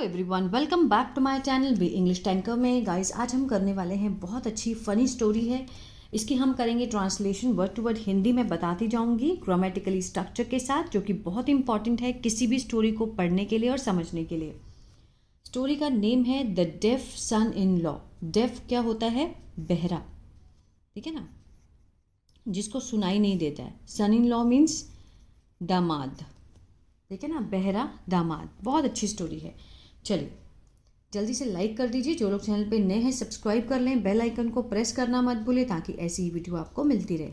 Everyone, welcome back to my channel B English tanker में। Guys, आज हम करने वाले हैं बहुत अच्छी फ़नी स्टोरी है। इसकी हम करेंगे translation word to word. Hindi में बताती जाऊंगी ग्रामेटिकली स्ट्रक्चर के साथ, जो कि बहुत इंपॉर्टेंट है किसी भी स्टोरी को पढ़ने के लिए और समझने के लिए। स्टोरी का नेम है the deaf son in law. Deaf क्या होता है? बहरा, ठीक है ना, जिसको सुनाई नहीं देता है। सन इन लॉ मीन्स दामाद, ठीक है ना, बहरा दामाद। बहुत अच्छी स्टोरी है। चलिए जल्दी से लाइक कर दीजिए। जो लोग चैनल पे नए हैं सब्सक्राइब कर लें, बेल आइकन को प्रेस करना मत भूलें ताकि ऐसी ही वीडियो आपको मिलती रहे।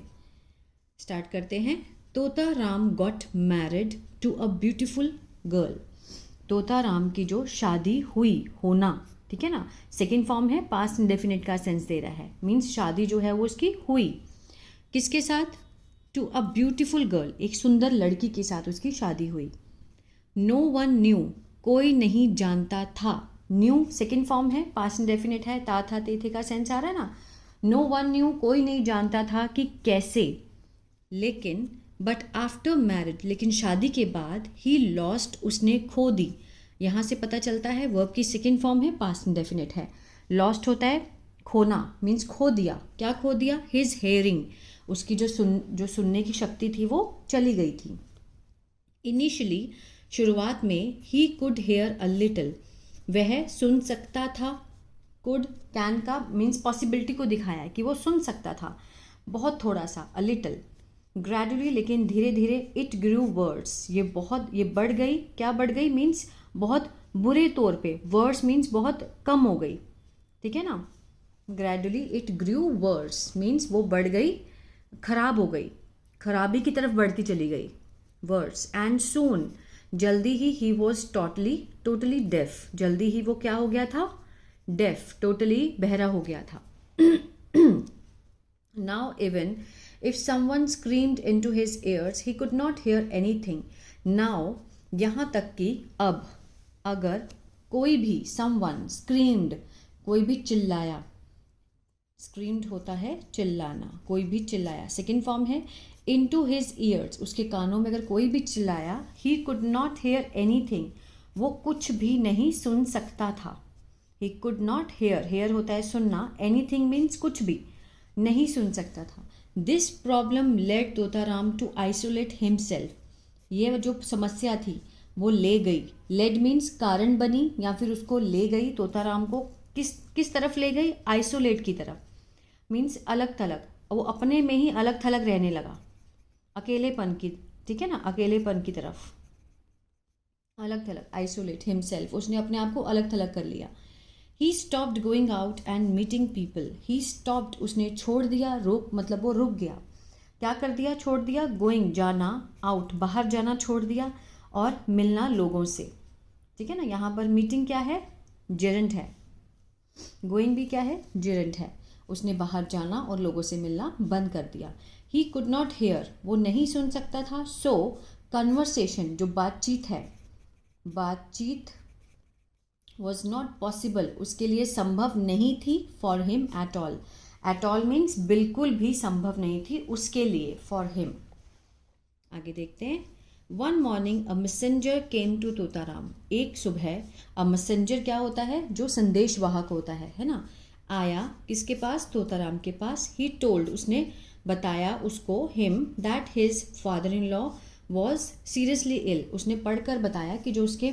स्टार्ट करते हैं। Tota Ram got married to a beautiful girl. Tota Ram की जो शादी हुई, होना, ठीक है ना, सेकेंड फॉर्म है, पास्ट इंडेफिनिट का सेंस दे रहा है। मीन्स शादी जो है वो उसकी हुई। किसके साथ? टू अ ब्यूटीफुल गर्ल, एक सुंदर लड़की के साथ उसकी शादी हुई। नो वन न्यू, कोई नहीं जानता था। न्यू सेकेंड फॉर्म है, पास्ट इंडेफिनिट है, ता था ते थे का सेंस आ रहा है ना। नो वन न्यू, कोई नहीं जानता था कि कैसे। लेकिन बट आफ्टर मैरिड, लेकिन शादी के बाद, ही लॉस्ट, उसने खो दी। यहाँ से पता चलता है वर्ब की सेकेंड फॉर्म है, पास्ट इंडेफिनिट है। लॉस्ट होता है खोना, मीन्स खो दिया। क्या खो दिया? हिज हेयरिंग, उसकी जो सुनने की शक्ति थी वो चली गई थी। इनिशियली, शुरुआत में, he could hair a little, वह सुन सकता था। कुड, कैन का मीन्स पॉसिबिलिटी को दिखाया है कि वो सुन सकता था, बहुत थोड़ा सा, अ लिटिल। ग्रेजुअली, लेकिन धीरे धीरे, इट ग्रू वर्ड्स, ये बढ़ गई। क्या बढ़ गई? मीन्स बहुत बुरे तौर पे। वर्ड्स मीन्स बहुत कम हो गई, ठीक है ना। Gradually it grew words means वो बढ़ गई, खराब हो गई, खराबी की तरफ बढ़ती चली गई। वर्ड्स एंड सून, जल्दी ही वॉज टोटली डेफ, जल्दी ही वो क्या हो गया था? डेफ, टोटली बहरा हो गया था। Now even if someone screamed into his ears he could not hear anything. Now, यहाँ तक कि अब, अगर कोई भी, समवन स्क्रीम्ड, कोई भी चिल्लाया। स्क्रीम्ड होता है चिल्लाना, कोई भी चिल्लाया, सेकेंड फॉर्म है। इनटू हिज ईयर्स, उसके कानों में अगर कोई भी चिल्लाया। He could not hear anything, वो कुछ भी नहीं सुन सकता था। He could not hear, hear होता है सुनना, एनीथिंग मीन्स कुछ भी नहीं सुन सकता था। This problem led Totaram to isolate himself, ये जो समस्या थी वो ले गई। लेड मीन्स कारण बनी, या फिर उसको ले गई, तोताराम को किस तरफ ले गई? आइसोलेट की तरफ, मीन्स अलग थलग, वो अपने में ही अलग थलग रहने लगा, अकेलेपन की, ठीक है ना, अकेलेपन की तरफ, अलग थलग, आइसोलेट हिमसेल्फ, उसने अपने आप को अलग थलग कर लिया। He stopped going out and meeting people, he stopped, उसने छोड़ दिया, रोक मतलब वो रुक गया। क्या कर दिया? छोड़ दिया। गोइंग जाना, आउट बाहर जाना छोड़ दिया, और मिलना लोगों से, ठीक है ना। यहाँ पर मीटिंग क्या है? जेरेंट है। गोइंग भी क्या है? जेरेंट है। उसने बाहर जाना और लोगों से मिलना बंद कर दिया। ही कुड नॉट हेयर, वो नहीं सुन सकता था। सो कन्वर्सेशन, जो बातचीत है, बातचीत वॉज नॉट पॉसिबल, उसके लिए संभव नहीं थी। For him at all, at all means बिल्कुल भी संभव नहीं थी उसके लिए, फॉर हिम। आगे देखते हैं। One morning a messenger came to Totaram, एक सुबह, अ मैसेंजर क्या होता है? जो संदेश वाहक होता है ना। आया किसके पास? तोताराम के पास। ही टोल्ड, उसने बताया उसको, him, that his father in law was seriously ill, उसने पढ़कर बताया कि जो उसके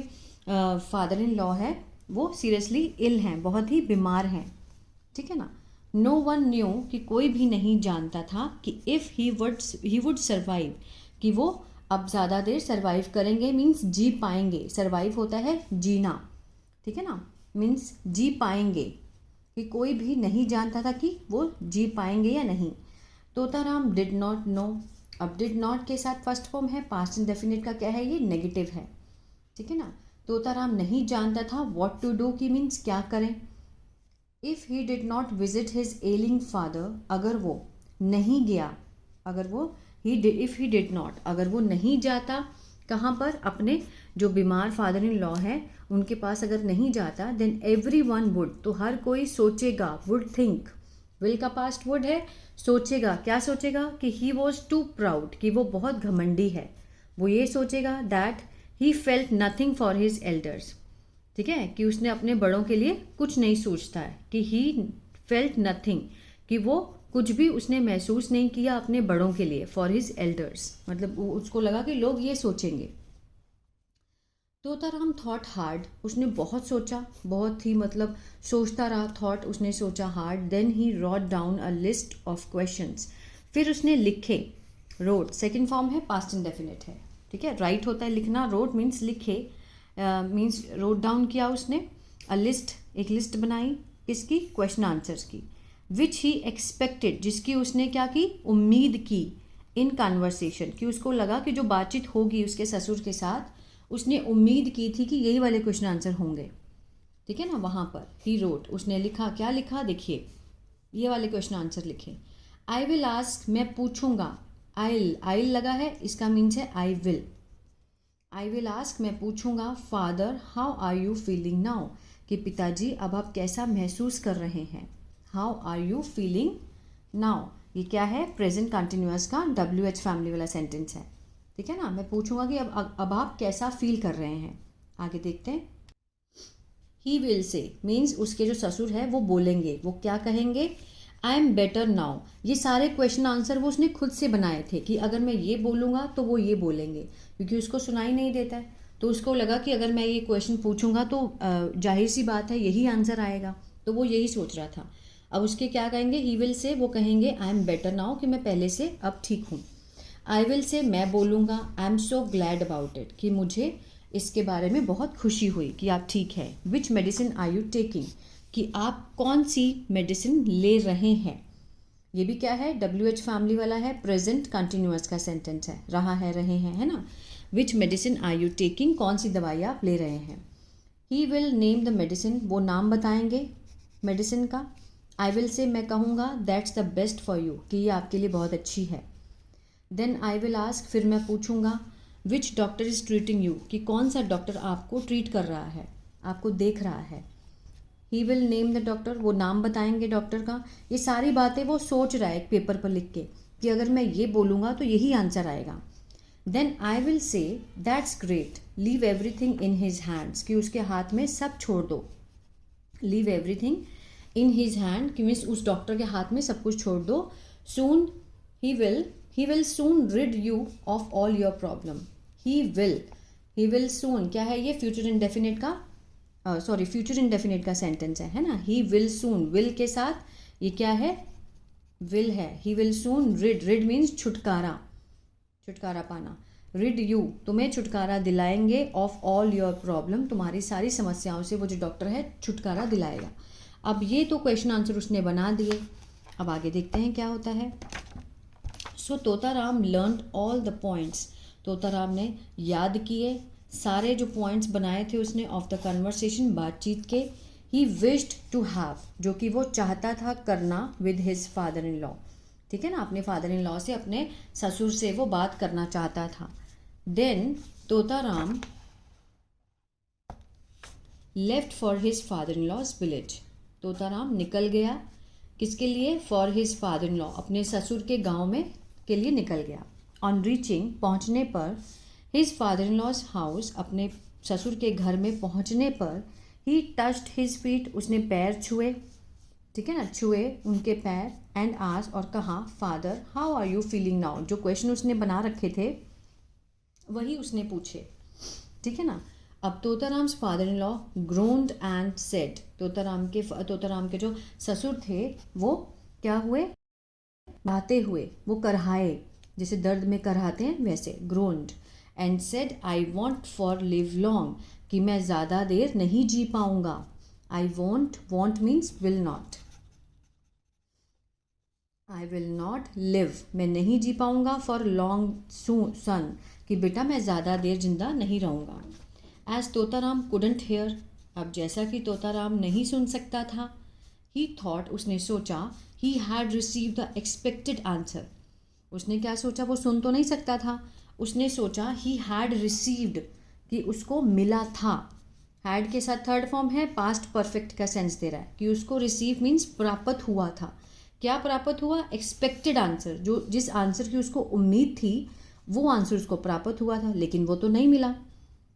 फादर इन लॉ है वो सीरियसली इल हैं, बहुत ही बीमार हैं, ठीक है ना। नो वन न्यू, कि कोई भी नहीं जानता था कि इफ़ ही वुड सर्वाइव, कि वो अब ज़्यादा देर सर्वाइव करेंगे, मीन्स जी पाएंगे। सर्वाइव होता है जीना, ठीक है ना, मीन्स जी पाएंगे, कि कोई भी नहीं जानता था कि वो जी पाएंगे या नहीं। तोताराम डिड नॉट नो, अब डिड नॉट के साथ फर्स्ट फॉर्म है, पास्ट इंडेफिनिट का क्या है? ये नेगेटिव है, ठीक है ना। तोताराम नहीं जानता था व्हाट टू डू, की मीन्स क्या करें। If he did not visit his ailing father, अगर वो नहीं गया, अगर वो इफ़ ही डिड नॉट, अगर वो नहीं जाता, कहाँ पर? अपने जो बीमार फादर इन लॉ है उनके पास अगर नहीं जाता, देन एवरी वन वुड, तो हर कोई सोचेगा, वुड थिंक, विल का पास्ट वुड है, सोचेगा। क्या सोचेगा? कि ही वॉज टू प्राउड, कि वो बहुत घमंडी है। वो ये सोचेगा that he felt nothing for his elders, ठीक है, कि उसने अपने बड़ों के लिए कुछ नहीं सोचता है, कि ही फेल्ट नथिंग, कि वो कुछ भी उसने महसूस नहीं किया अपने बड़ों के लिए, फॉर हिज एल्डर्स, मतलब उसको लगा कि लोग ये सोचेंगे। तोताराम थॉट हार्ड, उसने बहुत सोचा, बहुत ही मतलब सोचता रहा, थॉट उसने सोचा hard, then he wrote down a list of questions, फिर उसने लिखे, रोट सेकंड फॉर्म है, पास्ट इंडेफिनिट है, ठीक है, राइट होता है लिखना, रोट मीन्स लिखे, मीन्स रोट डाउन किया उसने, अ लिस्ट एक लिस्ट बनाई, किसकी, क्वेश्चन आंसर्स की, विच ही एक्सपेक्टेड, जिसकी उसने क्या की, उम्मीद की, इन कन्वर्सेशन, कि उसको लगा कि जो बातचीत होगी उसके ससुर के साथ, उसने उम्मीद की थी कि यही वाले क्वेश्चन आंसर होंगे, ठीक है ना, वहाँ पर ही रोट, उसने लिखा, क्या लिखा, देखिए ये वाले क्वेश्चन आंसर लिखे, आई विल आस्क, मैं पूछूंगा, आइल लगा है, इसका मीन्स है आई विल आस्क, मैं पूछूंगा, father how are you feeling now, कि पिताजी अब आप कैसा महसूस कर रहे हैं, how are you feeling now, ये क्या है, प्रेजेंट कंटिन्यूअस का WH फैमिली वाला सेंटेंस है, ठीक है ना, मैं पूछूंगा कि अब आप कैसा फील कर रहे हैं, आगे देखते हैं। ही विल से मीन्स उसके जो ससुर है वो बोलेंगे, वो क्या कहेंगे, आई एम बेटर नाउ, ये सारे क्वेश्चन आंसर वो उसने खुद से बनाए थे, कि अगर मैं ये बोलूँगा तो वो ये बोलेंगे, क्योंकि उसको सुनाई नहीं देता है, तो उसको लगा कि अगर मैं ये क्वेश्चन पूछूंगा तो जाहिर सी बात है यही आंसर आएगा, तो वो यही सोच रहा था। अब उसके क्या कहेंगे, ही विल से वो कहेंगे आई एम बेटर नाउ, कि मैं पहले से अब ठीक हूँ, आई विल से मैं बोलूँगा, आई am so glad about it, कि मुझे इसके बारे में बहुत खुशी हुई कि आप ठीक है, विच मेडिसिन आर यू टेकिंग, कि आप कौन सी मेडिसिन ले रहे हैं, ये भी क्या है, WH फैमिली वाला है, प्रेजेंट कंटिन्यूअस का सेंटेंस है, रहा है, रहे हैं, है ना, विच मेडिसिन आर यू टेकिंग, कौन सी दवाई आप ले रहे हैं, he will name the medicine, वो नाम बताएंगे मेडिसिन का, आई विल से मैं कहूँगा, that's the best for you, कि ये आपके लिए बहुत अच्छी है, देन आई विल आस्क, फिर मैं पूछूंगा, विच डॉक्टर इज़ ट्रीटिंग यू, कि कौन सा डॉक्टर आपको ट्रीट कर रहा है, आपको देख रहा है, he will name the doctor, वो नाम बताएंगे डॉक्टर का, ये सारी बातें वो सोच रहा है एक पेपर पर लिख के, कि अगर मैं ये बोलूँगा तो यही आंसर आएगा, then I will say that's great, leave everything in his hands, कि उसके हाथ में सब छोड़ दो, leave everything in his hand, कि मीन्स उस डॉक्टर के हाथ में सब कुछ छोड़ दो, soon he will soon rid you of all your problem, he will soon क्या है, ये फ्यूचर इंडेफिनिट का फ्यूचर इंडेफिनिट का सेंटेंस है ना, ही विल सून, विल के साथ ये क्या है, विल है, he will soon rid means छुटकारा, छुटकारा पाना, रिड यू तुम्हें छुटकारा दिलाएंगे, ऑफ ऑल योर प्रॉब्लम तुम्हारी सारी समस्याओं से वो जो डॉक्टर है छुटकारा दिलाएगा। अब ये तो क्वेश्चन आंसर उसने बना दिए, अब आगे देखते हैं क्या होता है। So Totaram learn all the points, Totaram ने याद किए सारे जो पॉइंट्स बनाए थे उसने ऑफ द कन्वर्सेशन, बातचीत के, ही विश्ड टू हैव, जो कि वो चाहता था करना, with his father in law, ठीक है ना, अपने फादर इन लॉ से, अपने ससुर से वो बात करना चाहता था। Then Totaram left for his father in law's village, Totaram निकल गया किसके लिए, for his father in law, अपने ससुर के गांव में के लिए निकल गया। ऑन रीचिंग पहुंचने पर, his father in law's house, अपने ससुर के घर में पहुंचने पर, ही टच्ड हिज फीट, उसने पैर छुए, ठीक है ना, छुए उनके पैर, एंड आस्क और कहा, father how are you feeling now, जो क्वेश्चन उसने बना रखे थे वही उसने पूछे, ठीक है ना। अब Totaram's father in law groaned and said, Totaram के जो ससुर थे वो क्या हुए, भाते हुए, वो करहाए, जैसे दर्द में करहाते हैं वैसे, ग्रोन्ड, and said I want for live long, कि मैं ज़्यादा देर नहीं जी पाऊंगा, I want means will not, I will not live, मैं नहीं जी पाऊंगा, फॉर लॉन्ग सन, कि बेटा मैं ज़्यादा देर जिंदा नहीं रहूँगा। एज तोताराम कुडंट हेयर, अब जैसा कि तोताराम नहीं सुन सकता था, ही थॉट, उसने सोचा, he had receive the expected answer, उसने क्या सोचा, वो सुन तो नहीं सकता था, उसने सोचा ही हैड रिसीव्ड, कि उसको मिला था, हैड के साथ थर्ड फॉर्म है, पास्ट परफेक्ट का सेंस दे रहा है, कि उसको रिसीव मीन्स प्राप्त हुआ था, क्या प्राप्त हुआ, एक्सपेक्टेड आंसर, जो जिस आंसर की उसको उम्मीद थी वो आंसर उसको प्राप्त हुआ था, लेकिन वो तो नहीं मिला,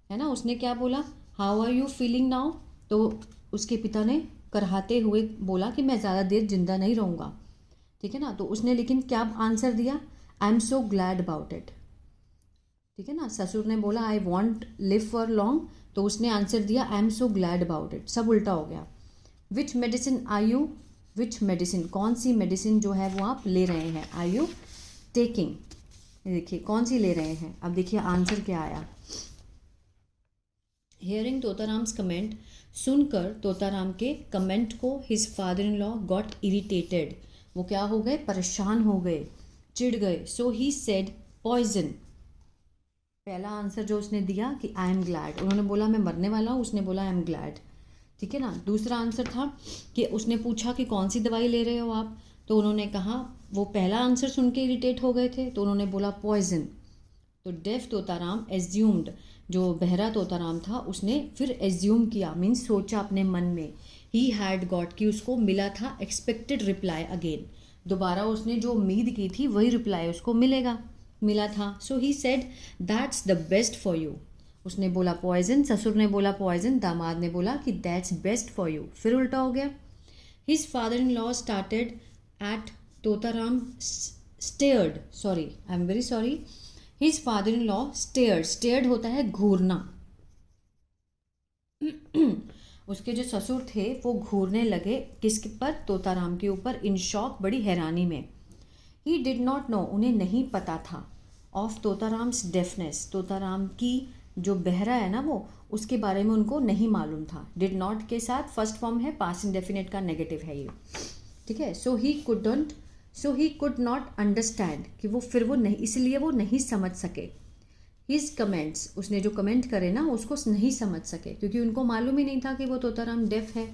है ना। उसने क्या बोला, how are you feeling now? तो उसके पिता ने कराहते हुए बोला कि मैं ज़्यादा देर जिंदा नहीं रहूँगा, ठीक है ना। तो उसने लेकिन क्या आंसर दिया? I am so glad about it, ठीक है ना। ससुर ने बोला I want live for long, तो उसने आंसर दिया I am so glad about it. सब उल्टा हो गया। Which medicine are you, which medicine, कौन सी मेडिसिन जो है वो आप ले रहे हैं, आर यू टेकिंग, देखिए कौन सी ले रहे हैं। अब देखिए आंसर क्या आया। हियरिंग तोताराम्स कमेंट, सुनकर तोताराम के कमेंट को his father in law got irritated, वो क्या हो गए, परेशान हो गए, चिढ़ गए। सो ही सेड पॉइजन, पहला आंसर जो उसने दिया कि आई एम ग्लैड, उन्होंने बोला मैं मरने वाला हूँ, उसने बोला आई एम ग्लैड, ठीक है ना। दूसरा आंसर था कि उसने पूछा कि कौन सी दवाई ले रहे हो आप, तो उन्होंने कहा, वो पहला आंसर सुन के इरिटेट हो गए थे तो उन्होंने बोला पॉइजन। तो डेफ तोताराम एज्यूम्ड, जो बहरा तोताराम था उसने फिर एज्यूम किया, मीन्स सोचा अपने मन में, ही हैड गॉट, कि उसको मिला था एक्सपेक्टेड रिप्लाई अगेन, दोबारा उसने जो उम्मीद की थी वही रिप्लाई उसको मिला था। So he said that's the best for you, उसने बोला पॉइजन, ससुर ने बोला पॉइजन, दामाद ने बोला कि दैट्स बेस्ट फॉर यू, फिर उल्टा हो गया। His father in law started at Totaram stared, sorry I am very sorry, his father in law stared, stared होता है घूरना। उसके जो ससुर थे वो घूरने लगे, किसके पर, तोताराम के ऊपर, इन शॉक, बड़ी हैरानी में। ही डिड नॉट नो, उन्हें नहीं पता था, ऑफ तोताराम्स डेफनेस, तोताराम की जो बहरा है ना वो, उसके बारे में उनको नहीं मालूम था। डिड नॉट के साथ फर्स्ट फॉर्म है, पास्ट इंडेफिनिट का नेगेटिव है ये, ठीक है। सो ही कुड नॉट अंडरस्टैंड, कि वो फिर वो नहीं, इसलिए वो नहीं समझ सके। हिज कमेंट्स, उसने जो कमेंट करे ना उसको नहीं समझ सके, क्योंकि उनको मालूम ही नहीं था कि वो तोताराम डेफ है।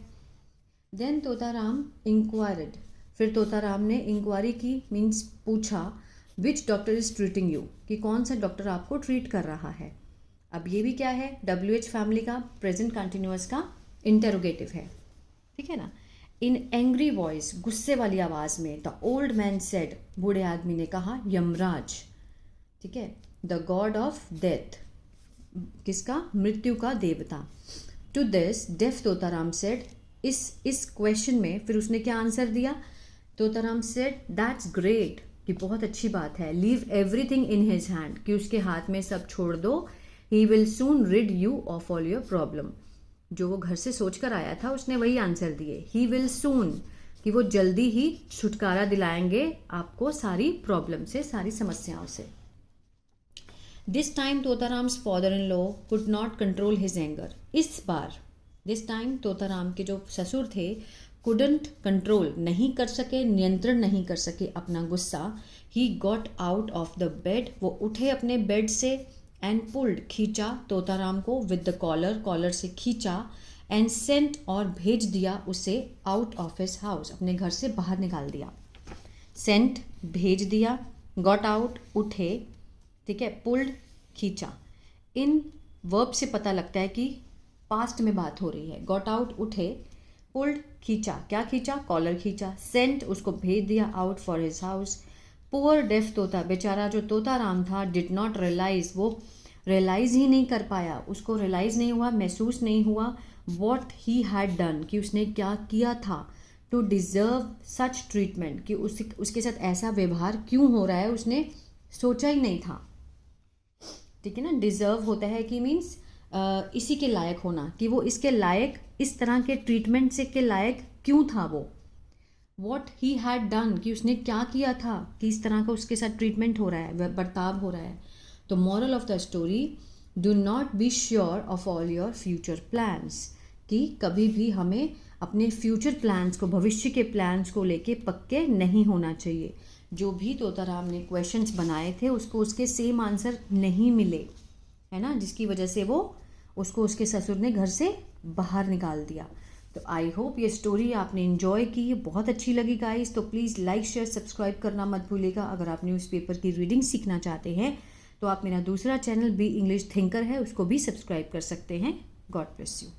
देन तोताराम इंक्वायर्ड, फिर तोताराम ने इंक्वायरी की, मीन्स पूछा, विच डॉक्टर इज ट्रीटिंग यू, कि कौन सा डॉक्टर आपको ट्रीट कर रहा है। अब ये भी क्या है, WH फैमिली का प्रेजेंट कंटिन्यूअस का इंटेरोगेटिव है, ठीक है ना। इन एंग्री वॉइस, गुस्से वाली आवाज़ में, द ओल्ड मैन सेड, बूढ़े आदमी ने कहा, यमराज, ठीक है, द गॉड ऑफ डेथ, किसका, मृत्यु का देवता। To this deaf Totaram said, इस क्वेश्चन में फिर उसने क्या आंसर दिया, तोताराम सेड दैट्स ग्रेट, कि बहुत अच्छी बात है, leave everything in his hand, कि उसके हाथ में सब छोड़ दो, he will soon rid you of all your problem, जो वो घर से सोच कर आया था उसने वही आंसर दिए, ही विल सून, कि वो जल्दी ही छुटकारा दिलाएंगे आपको सारी प्रॉब्लम से, सारी समस्याओं से। This time Totaram's father in law could not control his anger, इस बार, दिस टाइम तोताराम के जो ससुर थे कुडंट कंट्रोल, नहीं कर सके, नियंत्रण नहीं कर सके अपना गुस्सा। He got out of the bed, वो उठे अपने बेड से, एंड पुल्ड, खींचा तोताराम को, विद द कॉलर, कॉलर से खींचा, एंड सेंट, और भेज दिया उसे, आउट ऑफ हिज हाउस, अपने घर से बाहर निकाल दिया। सेंट, भेज दिया, गॉट आउट, उठे, ठीक है, पुल्ड, खींचा। इन वर्ब से पता लगता है कि पास्ट में बात हो रही है। गॉट आउट, उठे, पुल्ड, खींचा, क्या खींचा, कॉलर खींचा, सेंट, उसको भेज दिया, out for his house. Poor deaf Tota, बेचारा जो तोताराम था, डिड नॉट रियलाइज, वो रियलाइज ही नहीं कर पाया, उसको रियलाइज नहीं हुआ, महसूस नहीं हुआ, वॉट ही हैड डन, कि उसने क्या किया था, टू डिजर्व सच ट्रीटमेंट, कि उसके साथ ऐसा व्यवहार क्यों हो रहा है, उसने सोचा ही नहीं था, ठीक है ना। डिजर्व होता है कि मीन्स इसी के लायक होना, कि वो इसके लायक, इस तरह के ट्रीटमेंट से के लायक क्यों था वो। वॉट ही हैड डन, कि उसने क्या किया था कि इस तरह का उसके साथ ट्रीटमेंट हो रहा है, बर्ताव हो रहा है। तो moral of the story, do not be sure of all your future plans, कि कभी भी हमें अपने फ्यूचर प्लान्स को, भविष्य के प्लान्स को लेके पक्के नहीं होना चाहिए। जो भी तोताराम ने क्वेश्चंस बनाए थे उसको उसके सेम आंसर नहीं मिले, है ना, जिसकी वजह से वो उसको उसके ससुर ने घर से बाहर निकाल दिया। तो आई होप ये स्टोरी आपने इन्जॉय की, बहुत अच्छी लगी गाइस। तो प्लीज़ लाइक, शेयर, सब्सक्राइब करना मत भूलिएगा। अगर आप न्यूज़पेपर की रीडिंग सीखना चाहते हैं तो आप मेरा दूसरा चैनल बी इंग्लिश थिंकर है, उसको भी सब्सक्राइब कर सकते हैं। God bless you.